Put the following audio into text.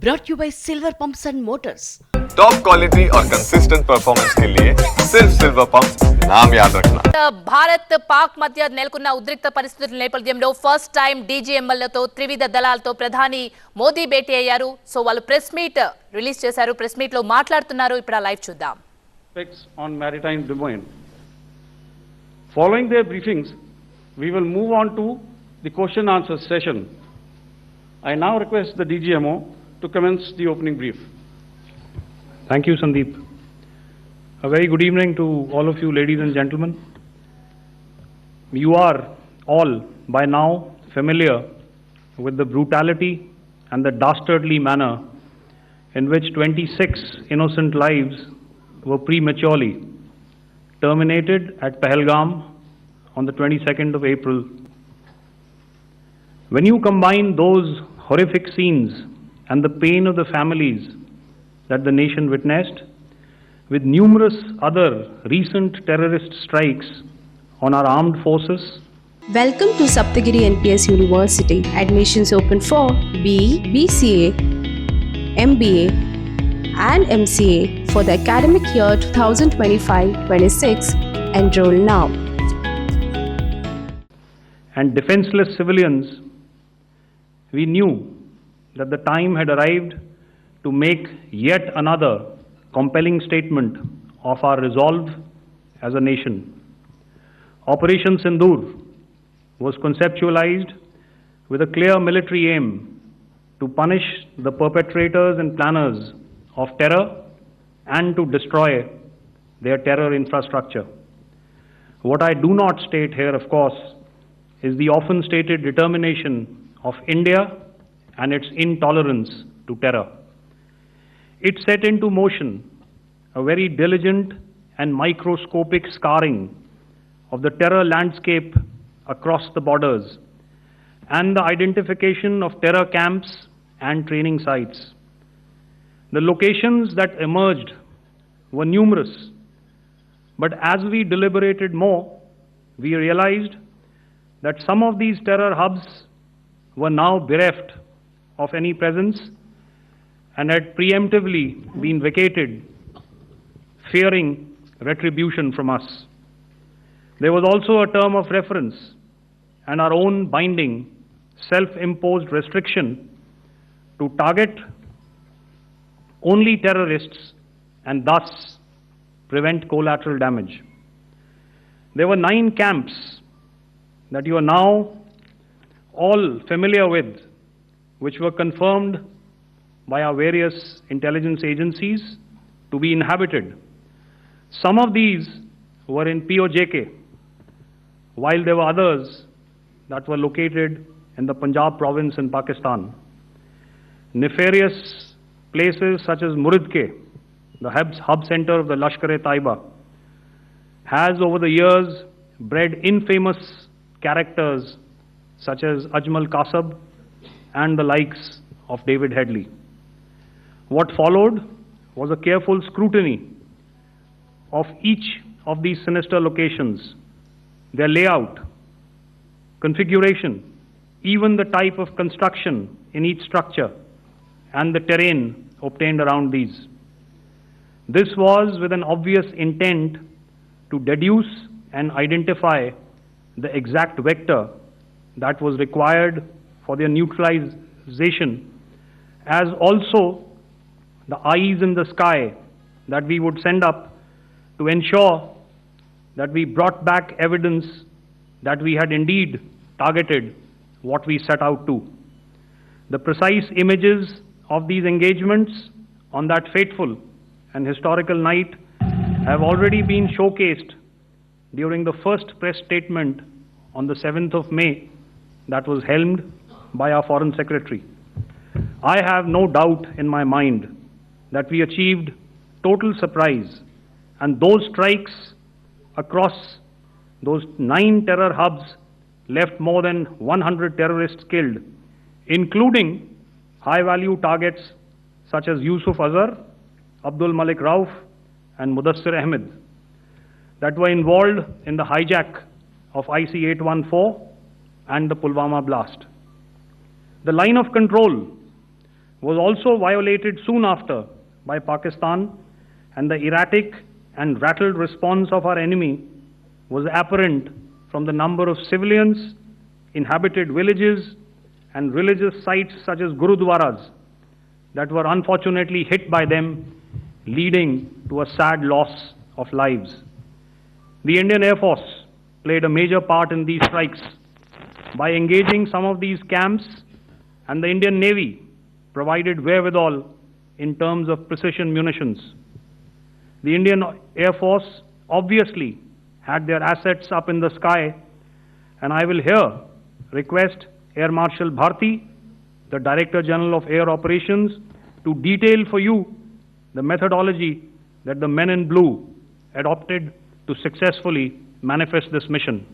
brought to you by Silver Pumps and Motors. Top quality और consistent performance के लिए सिर्फ सिल्वर पंप्स नाम याद रखना. భారత్ పాక్ మధ్య నెలకొన్న ఉద్రిక్త పరిస్థితుల నేపథ్యంలో ఫస్ట్ టైం డీజీఎంఎల్తో త్రివిధ దళాలతో ప్రధాని మోదీ భేటీ అయ్యారు. సో వాళ్ళు ప్రెస్ మీట్ రిలీజ్ చేశారు. ప్రెస్ మీట్ లో మాట్లాడుతున్నారు. ఇప్పుడు ఆ లైవ్ చూద్దాం. On maritime domain. Following their briefings, we will move on to the question answer session. I now request the DGMO to commence the opening brief. Thank you, Sandeep. A very good evening to all of you, ladies and gentlemen. You are all by now familiar with the brutality and the dastardly manner in which 26 innocent lives were prematurely terminated at Pahalgam on the 22nd of April. When you combine those horrific scenes and the pain of the families that the nation witnessed with numerous other recent terrorist strikes on our armed forces. Welcome to Saptagiri NPS University. Admissions open for BE, BCA, MBA and MCA for the academic year 2025-26. Enroll now. And defenseless civilians, we knew that the time had arrived to make yet another compelling statement of our resolve as a nation. Operation Sindoor was conceptualized with a clear military aim to punish the perpetrators and planners of terror and to destroy their terror infrastructure. What I do not state here, of course, is the often stated determination of India and its intolerance to terror. It set into motion a very diligent and microscopic scarring of the terror landscape across the borders and the identification of terror camps and training sites. The locations that emerged were numerous, but as we deliberated more, we realized that some of these terror hubs were now bereft of any presence and had preemptively been vacated, fearing retribution from us. There was also a term of reference and our own binding, self-imposed restriction to target only terrorists and thus prevent collateral damage. There were 9 camps that you are now all familiar with, which were confirmed by our various intelligence agencies to be inhabited. Some of these were in POJK, while there were others that were located in the Punjab province in Pakistan. Nefarious places such as Muridke, the hub center of the Lashkar-e-Taiba, has over the years bred infamous characters such as Ajmal Kasab and the likes of David Headley. What followed was a careful scrutiny of each of these sinister locations, their layout, configuration, even the type of construction in each structure, and the terrain obtained around these. This was with an obvious intent to deduce and identify the exact vector that was required for their neutralization, as also the eyes in the sky that we would send up to ensure that we brought back evidence that we had indeed targeted what we set out to. The precise images of these engagements on that fateful and historical night have already been showcased during the first press statement on the 7th of May that was helmed by our Foreign Secretary. I have no doubt in my mind that we achieved total surprise, and those strikes across those 9 terror hubs left more than 100 terrorists killed, including high-value targets such as Yusuf Azhar, Abdul Malik Rauf, and Mudassir Ahmed that were involved in the hijack of IC-814 and the Pulwama blast. The line of control was also violated soon after by Pakistan, and the erratic and rattled response of our enemy was apparent from the number of civilians, inhabited villages, and religious sites such as Gurudwaras that were unfortunately hit by them, leading to a sad loss of lives. The Indian Air Force played a major part in these strikes by engaging some of these camps, and the Indian Navy provided wherewithal in terms of precision munitions. The Indian Air Force obviously had their assets up in the sky, and I will here request Air Marshal Bharti, the Director General of Air Operations, to detail for you the methodology that the men in blue adopted to successfully manifest this mission.